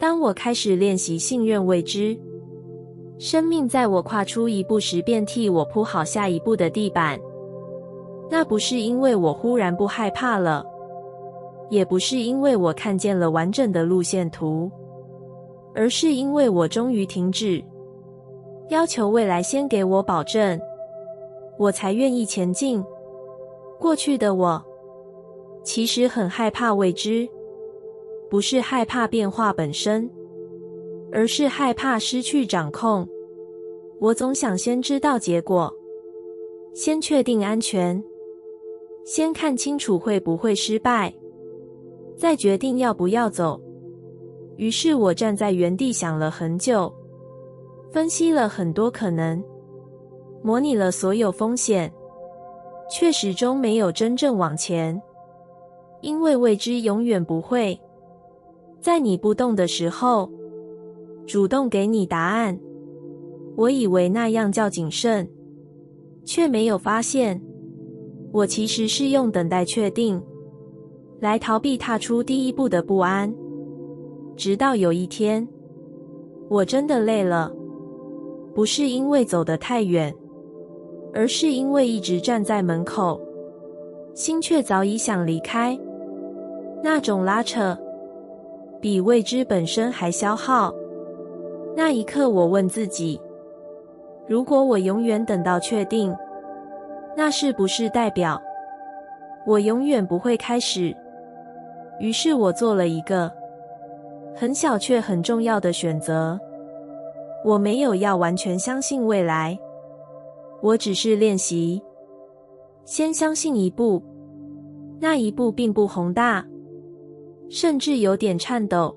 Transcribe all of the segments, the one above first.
当我开始练习信任未知，生命在我跨出一步时便替我铺好下一步的地板。那不是因为我忽然不害怕了，也不是因为我看见了完整的路线图，而是因为我终于停止要求未来先给我保证，我才愿意前进。过去的我其实很害怕未知，不是害怕变化本身，而是害怕失去掌控。我总想先知道结果，先确定安全，先看清楚会不会失败，再决定要不要走。于是我站在原地想了很久，分析了很多可能，模拟了所有风险，却始终没有真正往前。因为未知永远不会在你不动的时候主动给你答案。我以为那样叫谨慎，却没有发现我其实是用等待确定来逃避踏出第一步的不安。直到有一天，我真的累了，不是因为走得太远，而是因为一直站在门口，心却早已想离开。那种拉扯比未知本身还消耗。那一刻我问自己，如果我永远等到确定，那是不是代表我永远不会开始？于是我做了一个很小却很重要的选择。我没有要完全相信未来，我只是练习先相信一步。那一步并不宏大，甚至有点颤抖。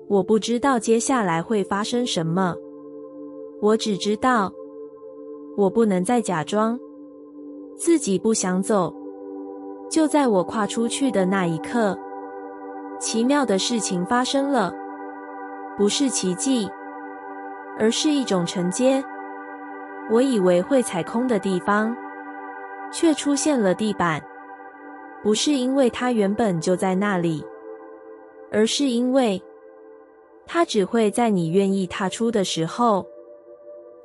我不知道接下来会发生什么，我只知道我不能再假装自己不想走。就在我跨出去的那一刻，奇妙的事情发生了，不是奇迹，而是一种承接。我以为会踩空的地方，却出现了地板，不是因为它原本就在那里，而是因为它只会在你愿意踏出的时候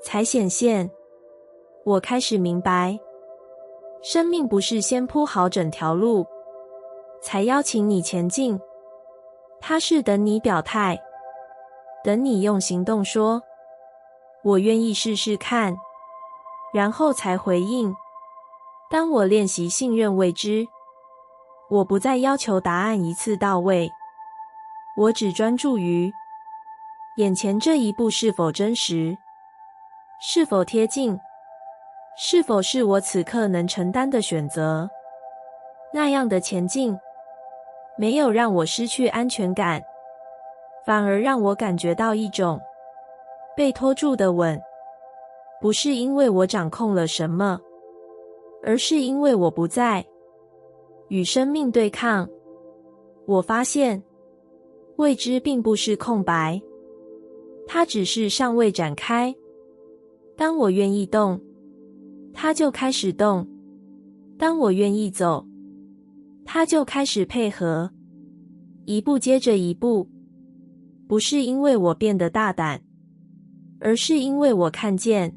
才显现。我开始明白，生命不是先铺好整条路才邀请你前进，它是等你表态，等你用行动说我愿意试试看，然后才回应。当我练习信任未知，我不再要求答案一次到位，我只专注于眼前这一步是否真实，是否贴近，是否是我此刻能承担的选择。那样的前进没有让我失去安全感，反而让我感觉到一种被拖住的稳。不是因为我掌控了什么，而是因为我不再与生命对抗。我发现未知并不是空白，它只是尚未展开。当我愿意动，它就开始动；当我愿意走，它就开始配合，一步接着一步。不是因为我变得大胆，而是因为我看见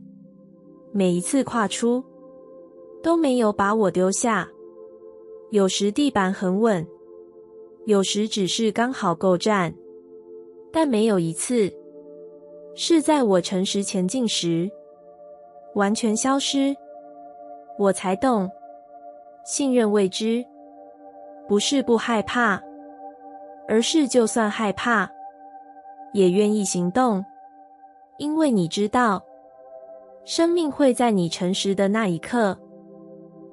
每一次跨出都没有把我丢下。有时地板很稳，有时只是刚好够站，但没有一次是在我诚实前进时完全消失。我才懂，信任未知不是不害怕，而是就算害怕也愿意行动。因为你知道，生命会在你诚实的那一刻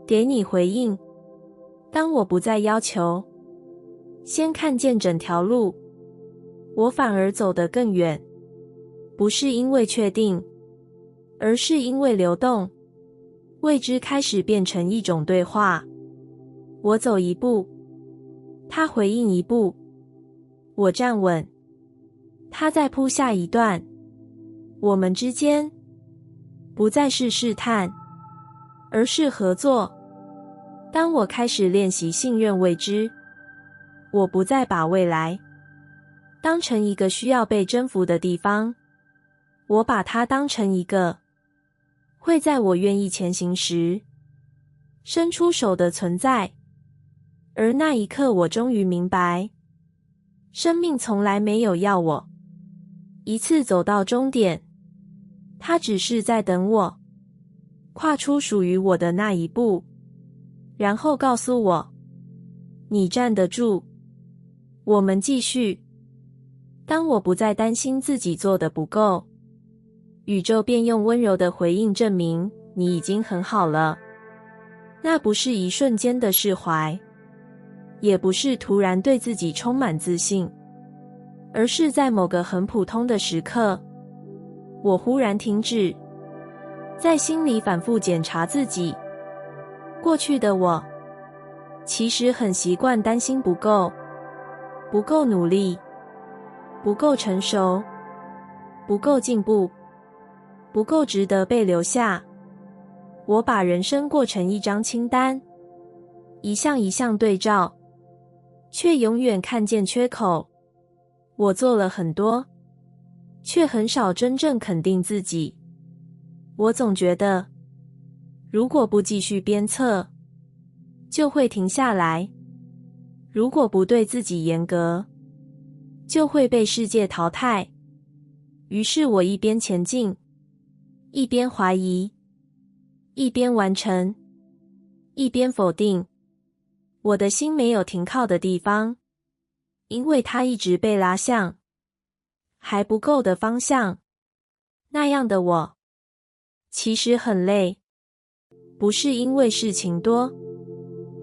给你回应。当我不再要求先看见整条路，我反而走得更远。不是因为确定，而是因为流动。未知开始变成一种对话，我走一步，他回应一步，我站稳，他再铺下一段。我们之间不再是试探，而是合作。当我开始练习信任未知，我不再把未来当成一个需要被征服的地方。我把它当成一个会在我愿意前行时伸出手的存在。而那一刻，我终于明白，生命从来没有要我一次走到终点，它只是在等我跨出属于我的那一步，然后告诉我，你站得住，我们继续。当我不再担心自己做的不够，宇宙便用温柔的回应证明你已经很好了。那不是一瞬间的释怀，也不是突然对自己充满自信，而是在某个很普通的时刻，我忽然停止，在心里反复检查自己。过去的我其实很习惯担心不够，不够努力，不够成熟，不够进步，不够值得被留下。我把人生过成一张清单，一项一项对照，却永远看见缺口。我做了很多，却很少真正肯定自己。我总觉得，如果不继续鞭策，就会停下来；如果不对自己严格，就会被世界淘汰。于是我一边前进，一边怀疑，一边完成，一边否定。我的心没有停靠的地方，因为它一直被拉向还不够的方向。那样的我其实很累，不是因为事情多，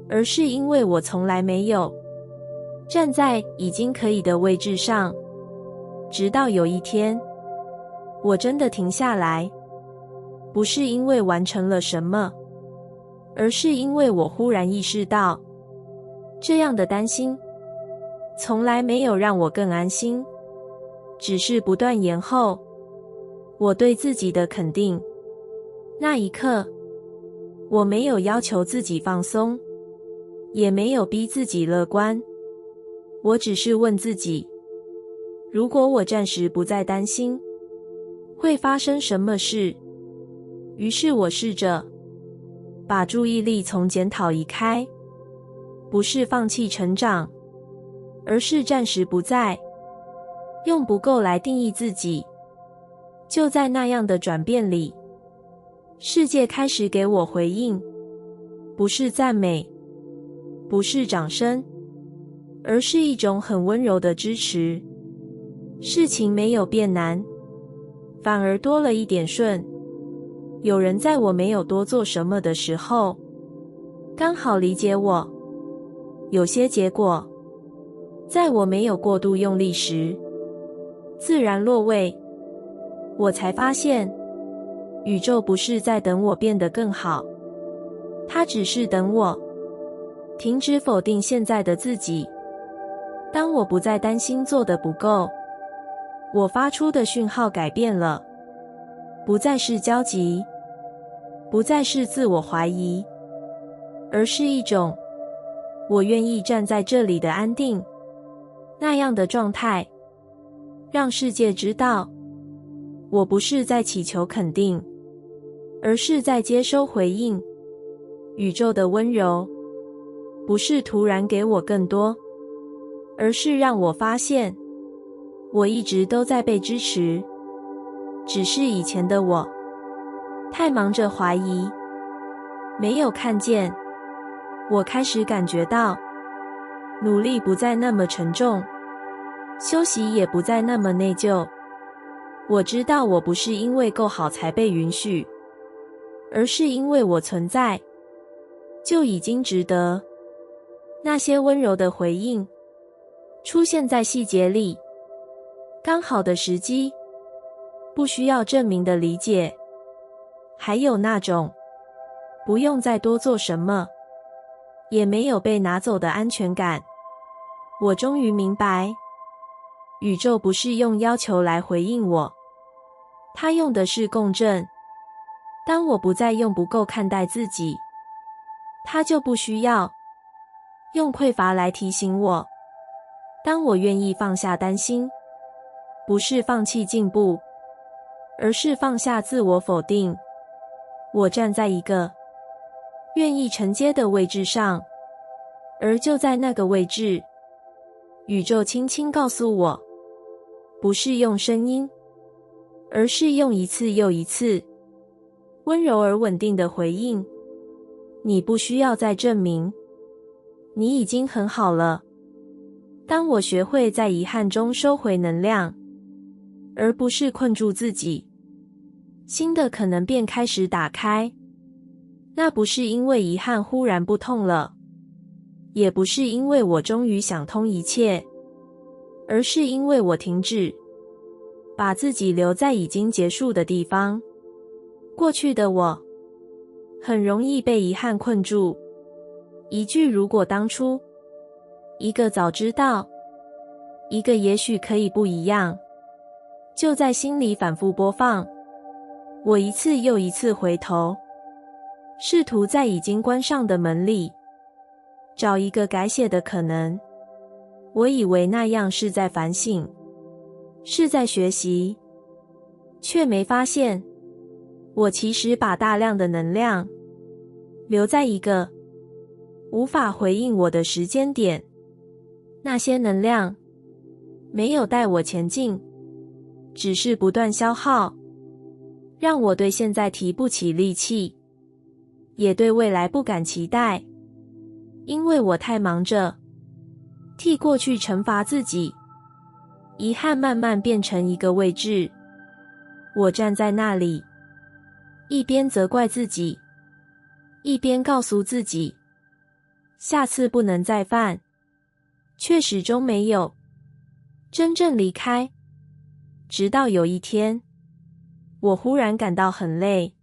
而是因为我从来没有站在已经可以的位置上。直到有一天，我真的停下来，不是因为完成了什么，而是因为我忽然意识到，这样的担心从来没有让我更安心，只是不断延后我对自己的肯定。那一刻，我没有要求自己放松，也没有逼自己乐观，我只是问自己，如果我暂时不再担心，会发生什么事？于是我试着把注意力从检讨移开，不是放弃成长，而是暂时不再用不够来定义自己。就在那样的转变里，世界开始给我回应，不是赞美，不是掌声，而是一种很温柔的支持。事情没有变难，反而多了一点顺。有人在我没有多做什么的时候，刚好理解我。有些结果，在我没有过度用力时，自然落位。我才发现，宇宙不是在等我变得更好，它只是等我停止否定现在的自己。当我不再担心做得不够，我发出的讯号改变了，不再是焦急，不再是自我怀疑，而是一种我愿意站在这里的安定。那样的状态让世界知道，我不是在祈求肯定，而是在接收回应。宇宙的温柔不是突然给我更多，而是让我发现我一直都在被支持，只是以前的我太忙着怀疑，没有看见。我开始感觉到，努力不再那么沉重，休息也不再那么内疚。我知道我不是因为够好才被允许，而是因为我存在，就已经值得。那些温柔的回应出现在细节里，刚好的时机，不需要证明的理解，还有那种不用再多做什么，也没有被拿走的安全感。我终于明白，宇宙不是用要求来回应我，它用的是共振。当我不再用不够看待自己，它就不需要用匮乏来提醒我。当我愿意放下担心，不是放弃进步，而是放下自我否定，我站在一个愿意承接的位置上，而就在那个位置，宇宙轻轻告诉我，不是用声音，而是用一次又一次温柔而稳定的回应。你不需要再证明，你已经很好了。当我学会在遗憾中收回能量，而不是困住自己，新的可能便开始打开。那不是因为遗憾忽然不痛了，也不是因为我终于想通一切，而是因为我停止把自己留在已经结束的地方。过去的我很容易被遗憾困住，一句如果当初，一个早知道，一个也许可以不一样，就在心里反复播放。我一次又一次回头，试图在已经关上的门里找一个改写的可能。我以为那样是在反省，是在学习，却没发现我其实把大量的能量留在一个无法回应我的时间点。那些能量没有带我前进，只是不断消耗，让我对现在提不起力气，也对未来不敢期待。因为我太忙着替过去惩罚自己，遗憾慢慢变成一个位置。我站在那里，一边责怪自己，一边告诉自己，下次不能再犯，却始终没有真正离开。直到有一天，我忽然感到很累，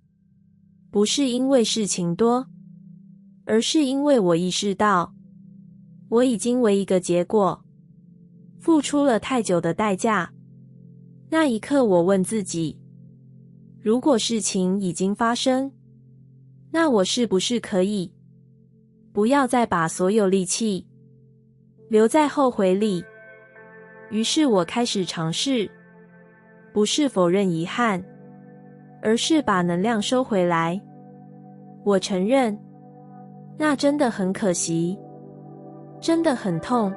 不是因为事情多，而是因为我意识到，我已经为一个结果付出了太久的代价。那一刻，我问自己，如果事情已经发生，那我是不是可以不要再把所有力气留在后悔里？于是我开始尝试，不是否认遗憾，而是把能量收回来。我承认，那真的很可惜，真的很痛，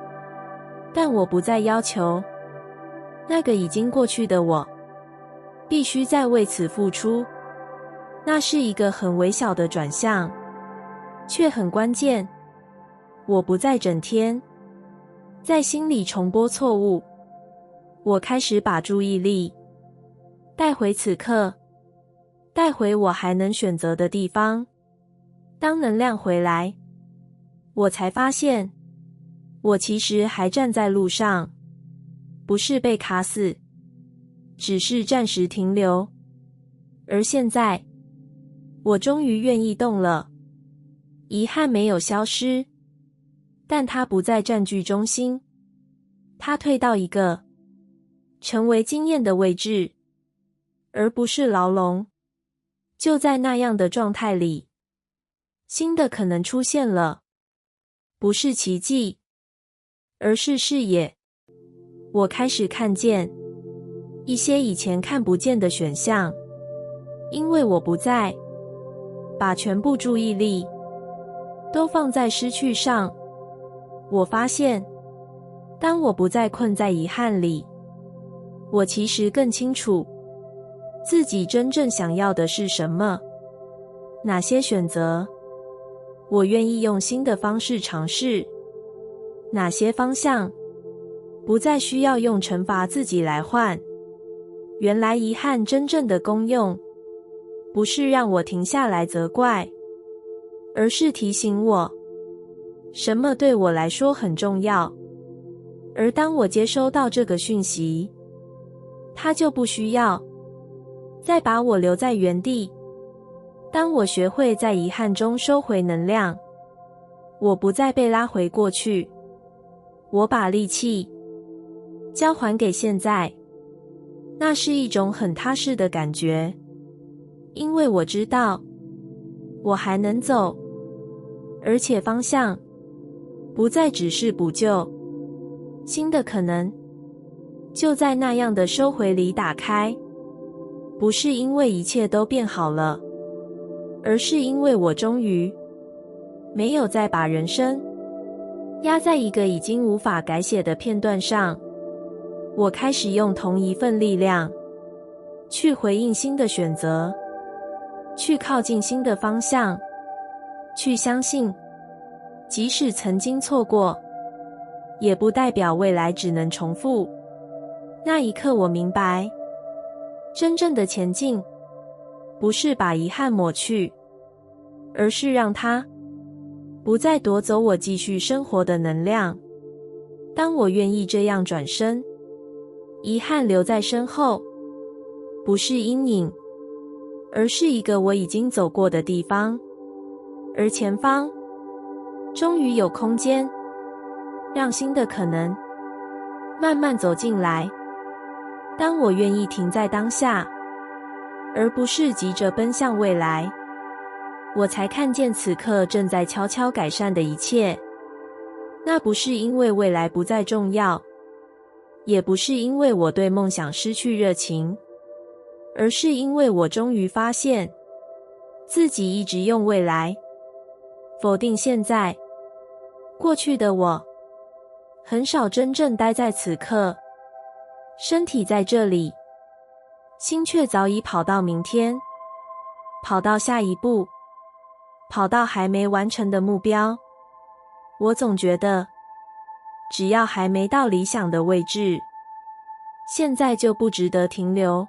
但我不再要求那个已经过去的我必须再为此付出。那是一个很微小的转向，却很关键。我不再整天在心里重播错误，我开始把注意力带回此刻，带回我还能选择的地方。当能量回来，我才发现，我其实还站在路上，不是被卡死，只是暂时停留。而现在，我终于愿意动了。遗憾没有消失，但它不再占据中心，它退到一个成为经验的位置，而不是牢笼。就在那样的状态里，新的可能出现了，不是奇迹，而是视野。我开始看见一些以前看不见的选项，因为我不再把全部注意力都放在失去上。我发现，当我不再困在遗憾里，我其实更清楚自己真正想要的是什么，哪些选择我愿意用新的方式尝试，哪些方向不再需要用惩罚自己来换。原来遗憾真正的功用，不是让我停下来责怪，而是提醒我，什么对我来说很重要。而当我接收到这个讯息，它就不需要再把我留在原地。当我学会在遗憾中收回能量，我不再被拉回过去，我把力气交还给现在。那是一种很踏实的感觉，因为我知道我还能走，而且方向不再只是补救，新的可能就在那样的收回里打开，不是因为一切都变好了，而是因为我终于没有再把人生压在一个已经无法改写的片段上。我开始用同一份力量去回应新的选择，去靠近新的方向，去相信即使曾经错过，也不代表未来只能重复。那一刻我明白，真正的前进不是把遗憾抹去，而是让它不再夺走我继续生活的能量。当我愿意这样转身，遗憾留在身后，不是阴影，而是一个我已经走过的地方，而前方终于有空间，让新的可能慢慢走进来。当我愿意停在当下，而不是急着奔向未来，我才看见此刻正在悄悄改善的一切。那不是因为未来不再重要，也不是因为我对梦想失去热情，而是因为我终于发现，自己一直用未来否定现在。过去的我很少真正待在此刻，身体在这里，心却早已跑到明天，跑到下一步，跑到还没完成的目标。我总觉得，只要还没到理想的位置，现在就不值得停留。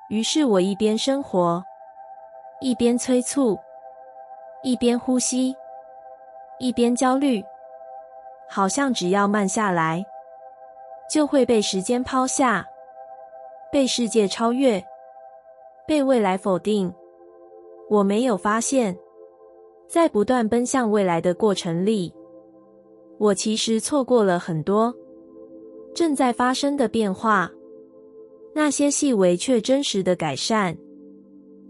于是我一边生活，一边催促，一边呼吸，一边焦虑，好像只要慢下来，就会被时间抛下，被世界超越，被未来否定。我没有发现，在不断奔向未来的过程里，我其实错过了很多正在发生的变化，那些细微却真实的改善，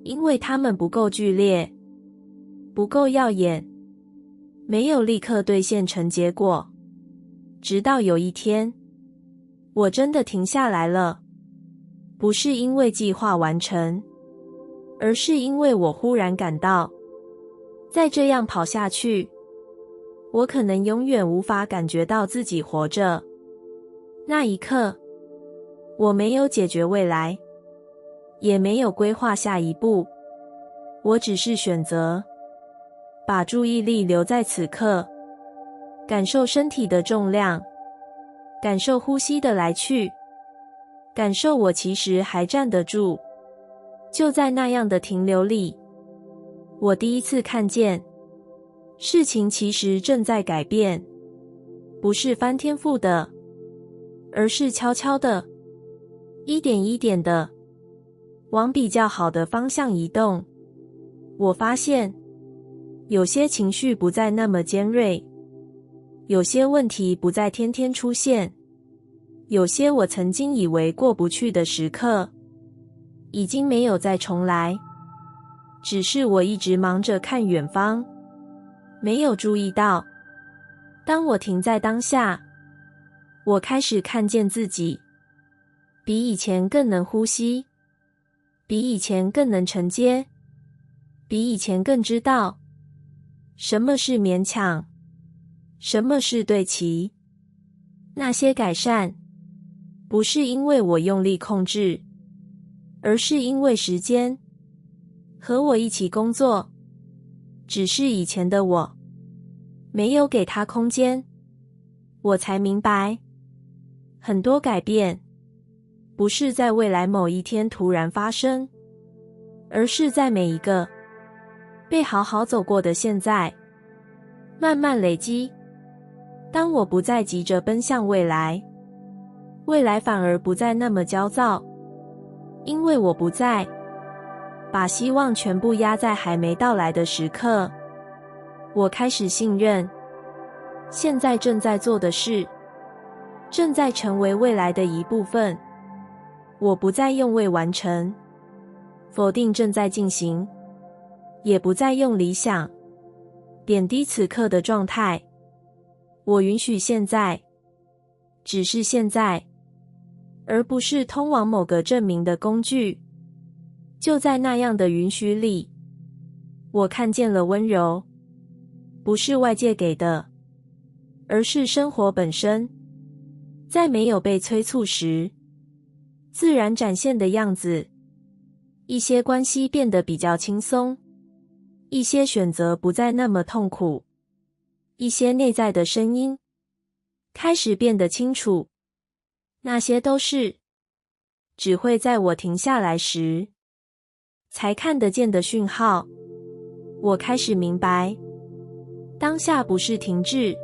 因为它们不够剧烈，不够耀眼，没有立刻兑现成结果。直到有一天，我真的停下来了，不是因为计划完成，而是因为我忽然感到，再这样跑下去，我可能永远无法感觉到自己活着。那一刻，我没有解决未来，也没有规划下一步，我只是选择把注意力留在此刻，感受身体的重量，感受呼吸的来去，感受我其实还站得住。就在那样的停留里，我第一次看见，事情其实正在改变，不是翻天覆的，而是悄悄的，一点一点的，往比较好的方向移动。我发现，有些情绪不再那么尖锐，有些问题不再天天出现，有些我曾经以为过不去的时刻，已经没有再重来。只是我一直忙着看远方，没有注意到，当我停在当下，我开始看见自己，比以前更能呼吸，比以前更能承接，比以前更知道什么是勉强，什么是对齐。那些改善，不是因为我用力控制，而是因为时间和我一起工作。只是以前的我没有给他空间，我才明白，很多改变不是在未来某一天突然发生，而是在每一个被好好走过的现在慢慢累积。当我不再急着奔向未来，未来反而不再那么焦躁，因为我不再把希望全部压在还没到来的时刻。我开始信任，现在正在做的事，正在成为未来的一部分。我不再用未完成否定正在进行，也不再用理想贬低此刻的状态。我允许现在只是现在，而不是通往某个证明的工具。就在那样的允许里，我看见了温柔，不是外界给的，而是生活本身，在没有被催促时，自然展现的样子。一些关系变得比较轻松，一些选择不再那么痛苦，一些内在的声音开始变得清楚。那些都是只会在我停下来时才看得见的讯号。我开始明白，当下不是停滞，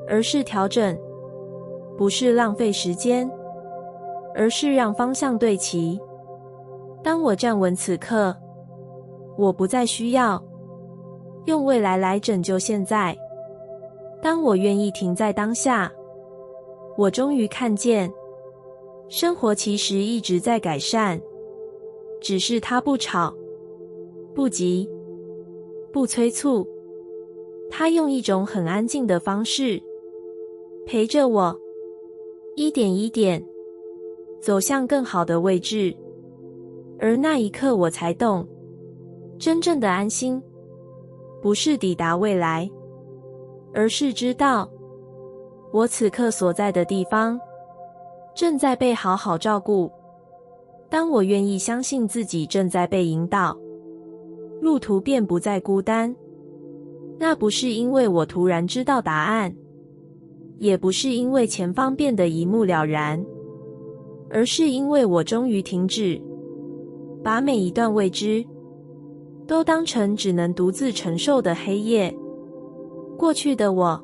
而是调整；不是浪费时间，而是让方向对齐。当我站稳此刻，我不再需要用未来来拯救现在。当我愿意停在当下，我终于看见，生活其实一直在改善，只是它不吵、不急、不催促，它用一种很安静的方式陪着我，一点一点走向更好的位置。而那一刻我才懂，真正的安心不是抵达未来，而是知道我此刻所在的地方正在被好好照顾。当我愿意相信自己正在被引导，路途便不再孤单。那不是因为我突然知道答案，也不是因为前方变得一目了然，而是因为我终于停止把每一段未知都当成只能独自承受的黑夜。过去的我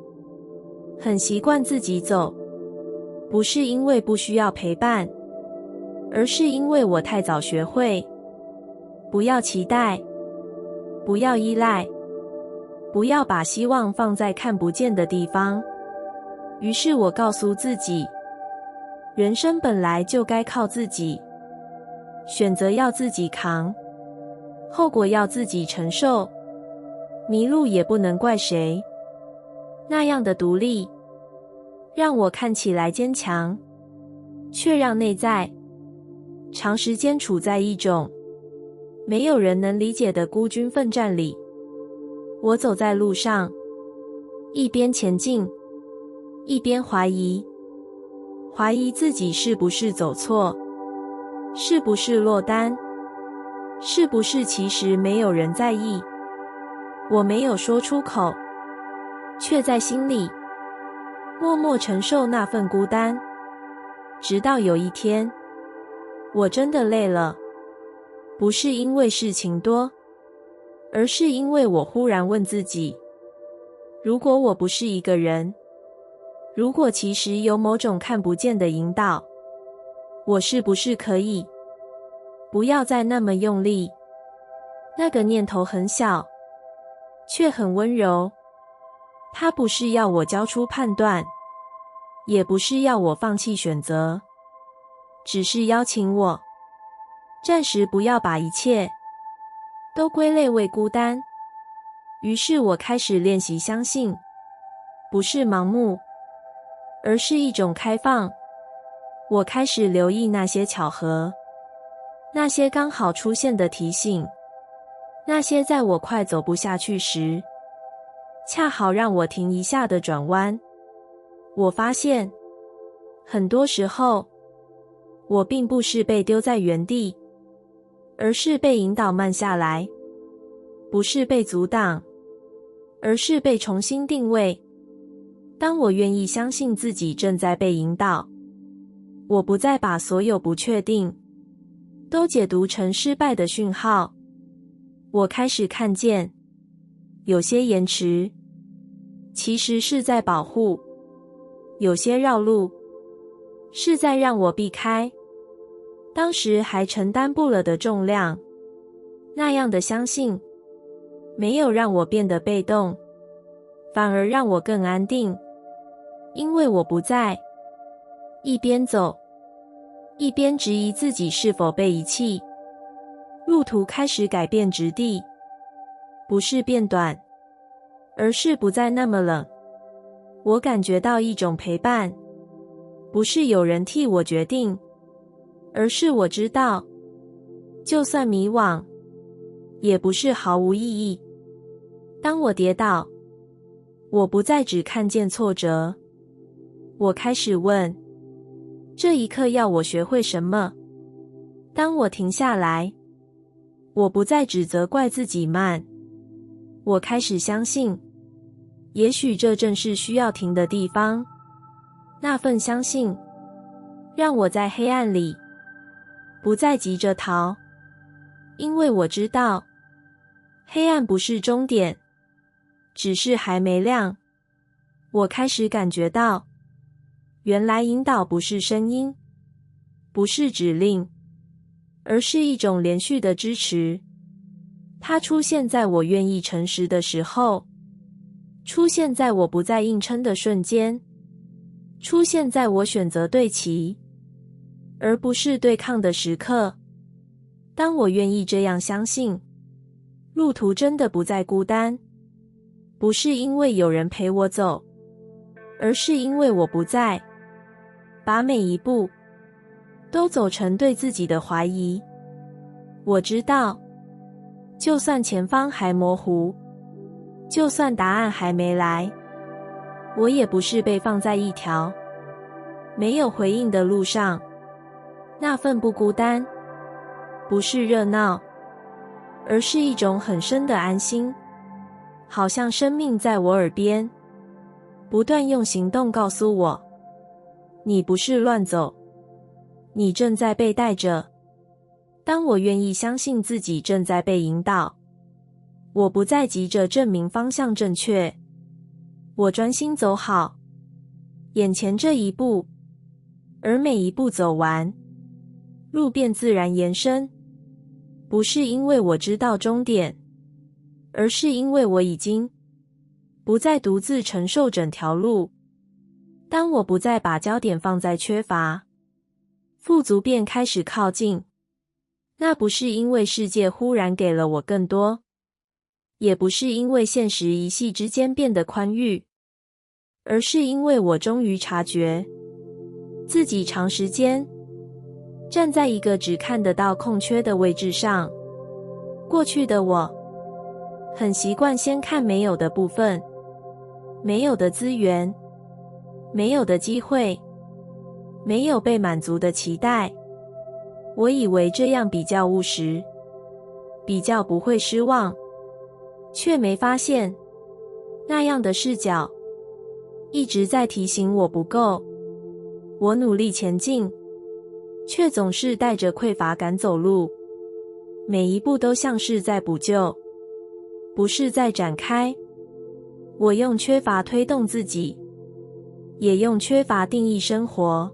很习惯自己走，不是因为不需要陪伴，而是因为我太早学会不要期待，不要依赖，不要把希望放在看不见的地方。于是我告诉自己，人生本来就该靠自己，选择要自己扛，后果要自己承受，迷路也不能怪谁。那样的独立让我看起来坚强，却让内在长时间处在一种没有人能理解的孤军奋战里。我走在路上，一边前进，一边怀疑自己是不是走错，是不是落单，是不是其实没有人在意。我没有说出口，却在心里默默承受那份孤单。直到有一天，我真的累了，不是因为事情多，而是因为我忽然问自己，如果我不是一个人，如果其实有某种看不见的引导，我是不是可以不要再那么用力？那个念头很小，却很温柔。它不是要我交出判断，也不是要我放弃选择，只是邀请我暂时不要把一切都归类为孤单。于是我开始练习相信，不是盲目，而是一种开放。我开始留意那些巧合，那些刚好出现的提醒，那些在我快走不下去时恰好让我停一下的转弯。我发现很多时候我并不是被丢在原地，而是被引导慢下来，不是被阻挡，而是被重新定位。当我愿意相信自己正在被引导，我不再把所有不确定都解读成失败的讯号。我开始看见，有些延迟其实是在保护，有些绕路是在让我避开当时还承担不了的重量。那样的相信没有让我变得被动，反而让我更安定，因为我不再一边走一边质疑自己是否被遗弃。路途开始改变质地，不是变短，而是不再那么冷。我感觉到一种陪伴，不是有人替我决定，而是我知道，就算迷惘，也不是毫无意义。当我跌倒，我不再只看见挫折，我开始问，这一刻要我学会什么？当我停下来，我不再只责怪自己慢，我开始相信，也许这正是需要停的地方。那份相信，让我在黑暗里不再急着逃，因为我知道，黑暗不是终点，只是还没亮。我开始感觉到，原来引导不是声音，不是指令，而是一种连续的支持。它出现在我愿意诚实的时候，出现在我不再硬撑的瞬间，出现在我选择对齐，而不是对抗的时刻。当我愿意这样相信，路途真的不再孤单，不是因为有人陪我走，而是因为我不再把每一步都走成对自己的怀疑。我知道，就算前方还模糊，就算答案还没来，我也不是被放在一条没有回应的路上。那份不孤单，不是热闹，而是一种很深的安心，好像生命在我耳边，不断用行动告诉我，你不是乱走，你正在被带着。当我愿意相信自己正在被引导，我不再急着证明方向正确，我专心走好眼前这一步，而每一步走完，路便自然延伸。不是因为我知道终点，而是因为我已经不再独自承受整条路。当我不再把焦点放在缺乏，富足便开始靠近。那不是因为世界忽然给了我更多，也不是因为现实一夕之间变得宽裕，而是因为我终于察觉，自己长时间站在一个只看得到空缺的位置上。过去的我很习惯先看没有的部分，没有的资源，没有的机会，没有被满足的期待。我以为这样比较务实，比较不会失望，却没发现，那样的视角一直在提醒我不够。我努力前进，却总是带着匮乏感走路，每一步都像是在补救，不是在展开。我用缺乏推动自己，也用缺乏定义生活，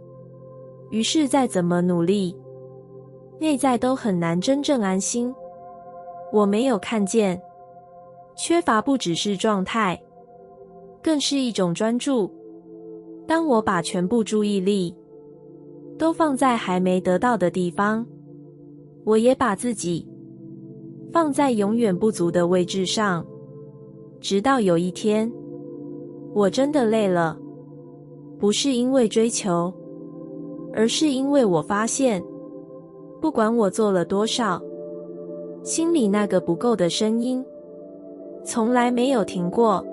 于是再怎么努力，内在都很难真正安心。我没有看见，缺乏不只是状态，更是一种专注。当我把全部注意力都放在还没得到的地方，我也把自己放在永远不足的位置上。直到有一天，我真的累了，不是因为追求，而是因为我发现，不管我做了多少，心里那个不够的声音从来没有停过。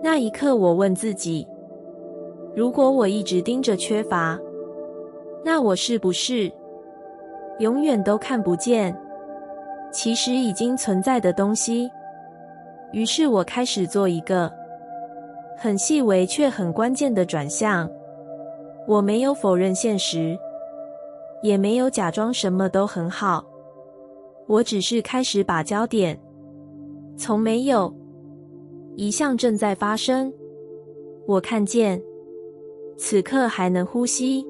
那一刻我问自己，如果我一直盯着缺乏，那我是不是永远都看不见其实已经存在的东西？于是我开始做一个很细微却很关键的转向。我没有否认现实，也没有假装什么都很好，我只是开始把焦点从没有移向正在发生。我看见此刻还能呼吸，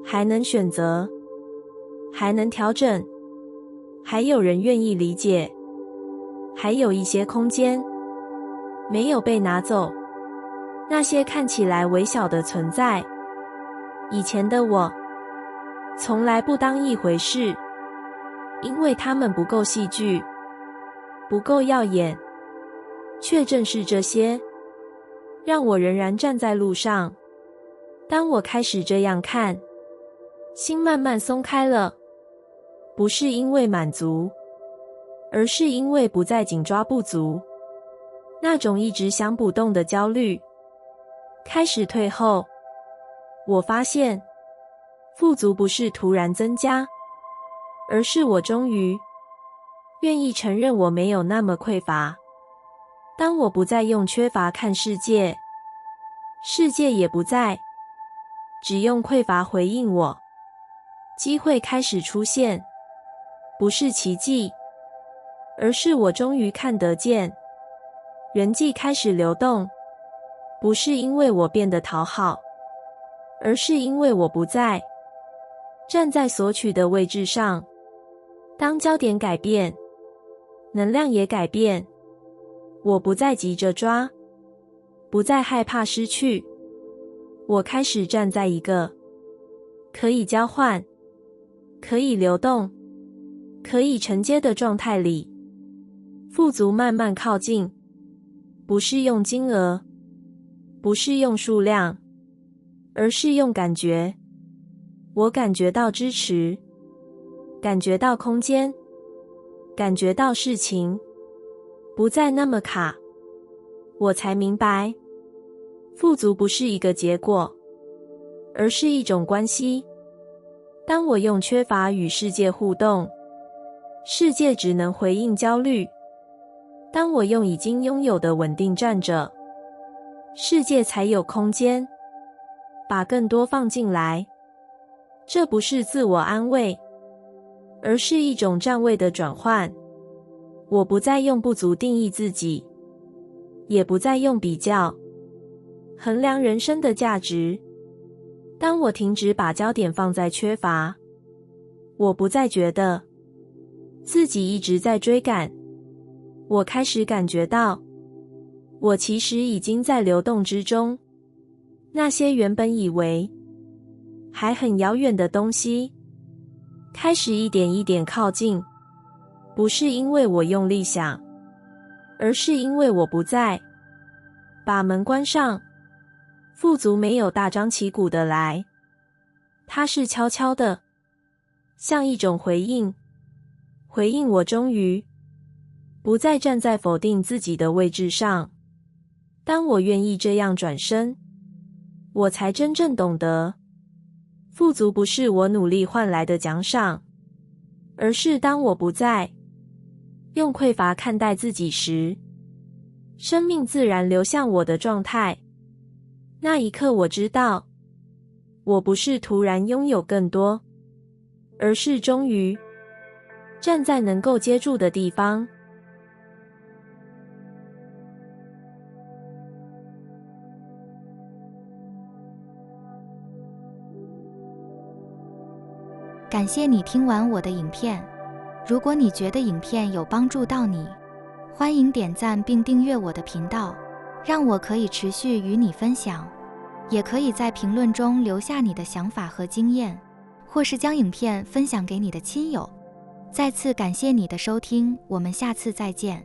还能选择，还能调整，还有人愿意理解，还有一些空间没有被拿走。那些看起来微小的存在，以前的我从来不当一回事，因为它们不够戏剧，不够耀眼。却正是这些，让我仍然站在路上，当我开始这样看，心慢慢松开了，不是因为满足，而是因为不再紧抓不足。那种一直想不动的焦虑开始退后。我发现富足不是突然增加，而是我终于愿意承认我没有那么匮乏。当我不再用缺乏看世界，世界也不再只用匮乏回应我，机会开始出现，不是奇迹，而是我终于看得见。人际开始流动，不是因为我变得讨好，而是因为我不再站在索取的位置上。当焦点改变，能量也改变。我不再急着抓，不再害怕失去。我开始站在一个可以交换、可以流动、可以承接的状态里。富足慢慢靠近，不是用金额，不是用数量，而是用感觉。我感觉到支持，感觉到空间，感觉到事情不再那么卡。我才明白，富足不是一个结果，而是一种关系。当我用缺乏与世界互动，世界只能回应焦虑。当我用已经拥有的稳定站着，世界才有空间把更多放进来。这不是自我安慰，而是一种站位的转换。我不再用不足定义自己，也不再用比较衡量人生的价值。当我停止把焦点放在缺乏，我不再觉得自己一直在追赶。我开始感觉到，我其实已经在流动之中。那些原本以为还很遥远的东西，开始一点一点靠近。不是因为我用力想，而是因为我不再把门关上。富足没有大张旗鼓的来，它是悄悄的，像一种回应。回应我终于不再站在否定自己的位置上。当我愿意这样转身，我才真正懂得，富足不是我努力换来的奖赏，而是当我不再用匮乏看待自己时，生命自然流向我的状态。那一刻我知道，我不是突然拥有更多，而是终于站在能够接住的地方。感谢你听完我的影片。如果你觉得影片有帮助到你，欢迎点赞并订阅我的频道，让我可以持续与你分享。也可以在评论中留下你的想法和经验，或是将影片分享给你的亲友。再次感谢你的收听，我们下次再见。